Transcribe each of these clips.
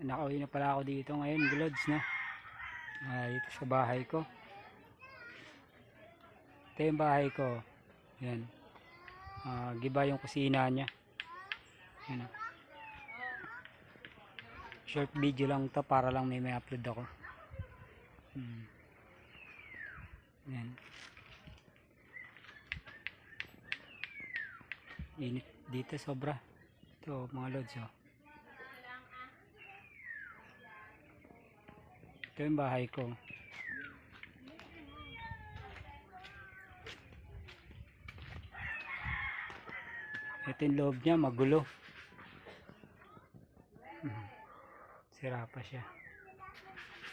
Nakauwi na pala ako dito ngayon, Glods, no? Dito sa bahay ko. Ito yung bahay ko. Yan. Giba yung kusina niya. Yan. Short video lang to para lang may upload ako. Yan. Init dito sobra. Ito mga Lods, oh. Ito yung bahay ko. Ito yung loob niya, magulo. Sira pa siya.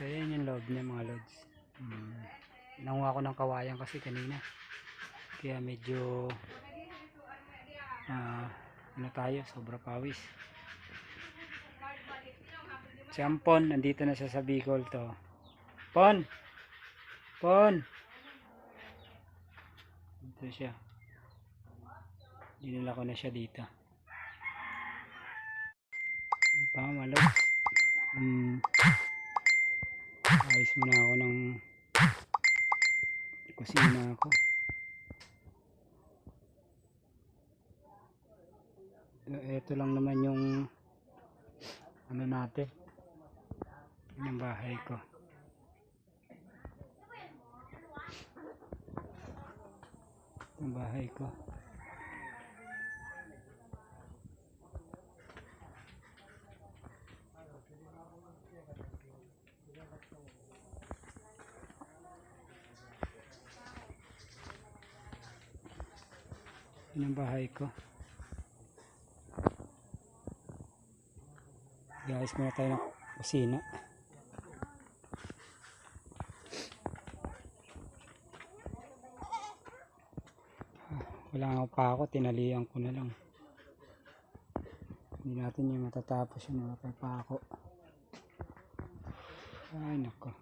So yan yung loob niya mga Lods. Nanguha ko ng kawayan kasi kanina. Kaya medyo ano tayo, sobra pawis. Si Ampon, nandito na siya sa Bicol to. Pon! Pon! Dito siya. Dinala ko na siya dito. Pamalog. Ayos muna ako ng kusina ko. Ito lang naman yung ano natin. Yung bahay ko. Yung bahay ko. Yun ang bahay ko. Guys, muna tayo ng kusina. Wala nga pa ako, tinalian ko na lang. Hindi natin yung matatapos yung mga pa ako. Ay nako.